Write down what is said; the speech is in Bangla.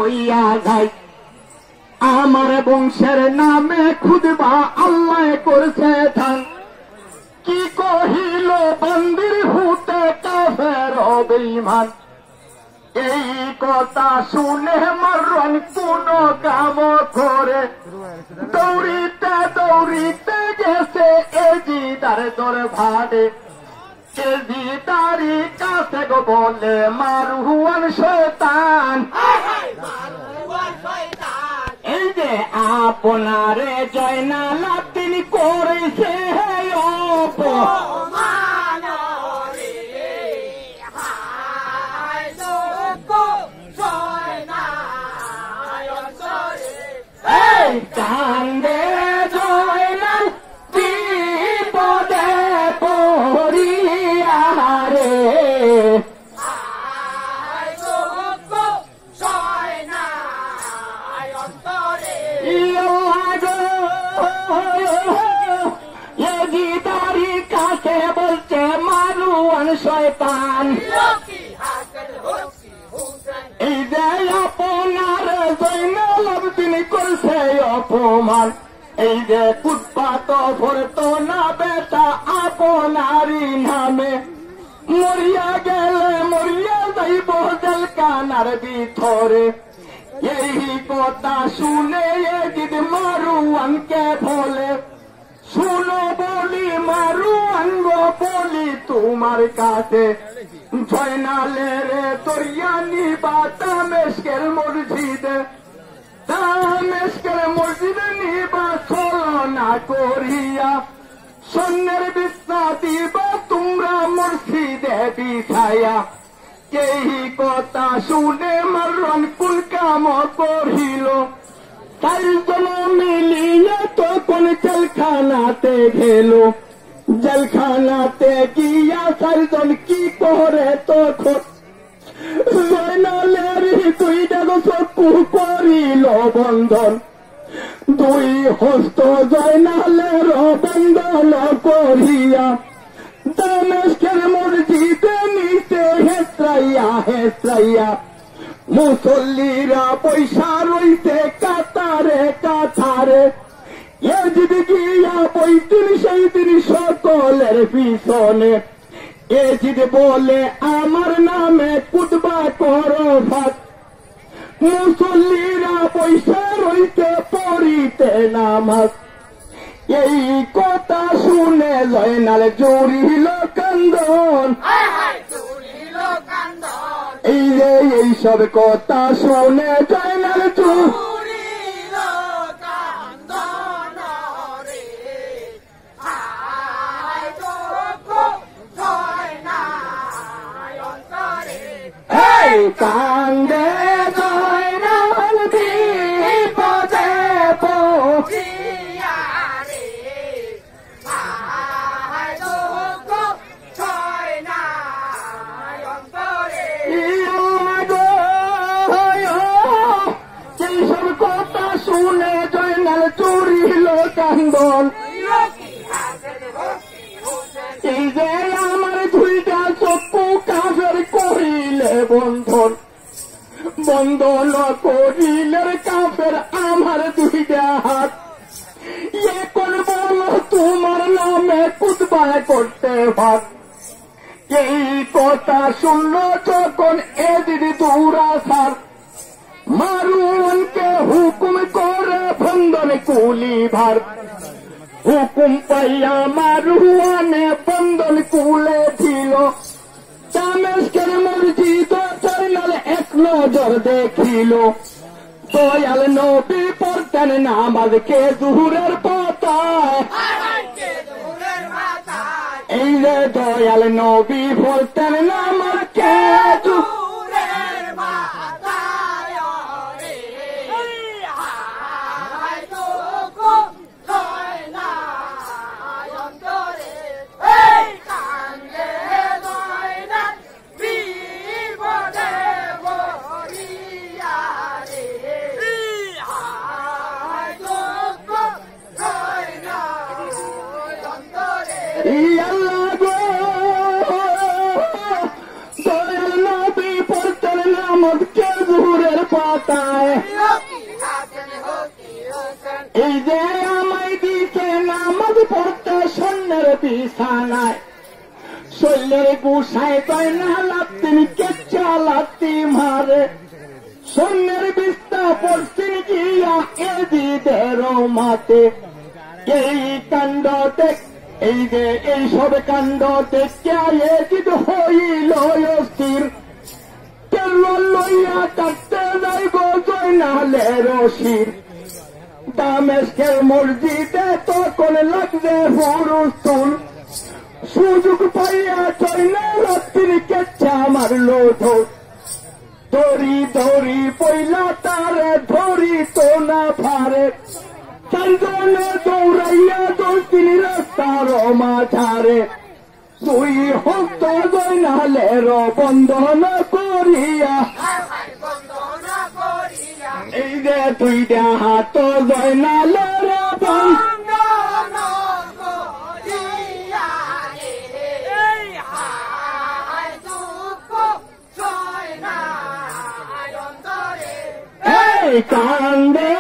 কইয়া যায় আমার বংশের নামে খুদবা আল্লাহ করছে ধান কি কহিল বন্দির হুতে কাফের বেঈমান এই কথা শুনে মারন কোন কাম করে দৌড়িতে দৌড়িতে গেছে এজিদার দরবারে এজিদারি কাছে গো বলে মারহুয়ান শয়তান এই যে আপনারে জয়নাল তিনি করেছে কান্দে জয়নাল বিপদে পড়িয়া রে এজিদারি কাছে বলছে মারুয়ান শয়তান এই যে আপনার জয়নাল তিনি করছে অপমান এই যে কুৎপাত ভরতো না বেটা আপনারই নামে মরিয়া গেলে মরিয়া যাইব জেলখানার ভিতরে এই কথা শুনে এজিদ মারুয়ানকে বলে শুনো বলি মারুয়ান গো বলি তোমার কাছে জয়নালের তরিয়া নিবা দামেস্কের মসজিদে দামেস্কের মসজিদে নিবা ছলনা করিয়া সৈন্যের বিছনা দিবা তোমরা মসজিদে বিছাইয়া এই কথা শুনে মারুয়ান কোন কাম করিল চারজন মিলিয়ে তখন জেলখানাতে গেল জেলখানাতে গিয়া চারজন কি করে তখন জয়নালের দুইটা চক্ষু করিল বন্ধন দুই হস্ত জয়নালের বন্ধন করিয়া দামেস্কের মসজিদে নিতে হেসরাইয়া হেসরাইয়া মুসল্লিরা পয়সা রইতে কাতারে কাতারে এজিদ গিয়া বইতিন সেই দিন সকলের পিছনে এজিদ বলে আমার নামে কুতবা করো ভাত মুসল্লিরা পয়সা রইতে পড়িতে নামাজ এই কথা শুনে জয়নাল জুড়িল কান্দন এই যে এইসব কথা শুনে জয়নাল জুড়িল কান্দন এই কান্দে জয়নাল বিপদে পড়িয়া রে এইসব কথা শুনে জয়নাল জুড়িল কান্দন এই যে আমার দুইটা চক্ষু কাফের করিলে বন্ধন বন্ধন করিলে কাফের আমার দুইটা হাত এখন বলো তোমার নামে কুতবা করতে ভাত এই কথা শুনলো যখন এদিদি দৌড়া সার মারুয়ানকে হুকুম করে বন্ধন কুলি ভার হুকুম পাইয়া মারুয়ানে বন্ধন কুলে দিল দামেস্কের মসজিদ জয়নাল এক নজর দেখিল দয়াল নবী পড়তেন নামাজ কে জুহুরের পাতায় এই যে দয়াল নবী পড়তেন নামাজ কে জুহুরের পাতায় নাই এই যে আমায় দিছে নামাজ পড়তে সন্ন্যের বিছানায় শৈলের গুসায় গয়না লাত্তিন কেচ্ছা লাত্তি মারে সন্ন্যের বিস্তা পড়ছেন গিয়া এদিদের মাতে এই কাণ্ড দেখ এই যে এইসব কাণ্ড দেখিয়া এদিদ হইল অস্থির লইয়া কাটতে যাইব জয়নালের শির দামেস্কের মসজিদে তখন লাগবে হুরুস্তুল সুযোগ পাইয়া জয়নাল তিনি কেচ্ছা মারলো ধরি ধরি পইলা তারে ধরি তো না পারে চারজনে দৌড়াইয়া তিনি রাস্তার মাঝারে তুই হস্ত জয়নালের বন্ধন করিয়া এই যে দুইটা হাত জয়নালের বন্ধন করিয়া এই কান্দে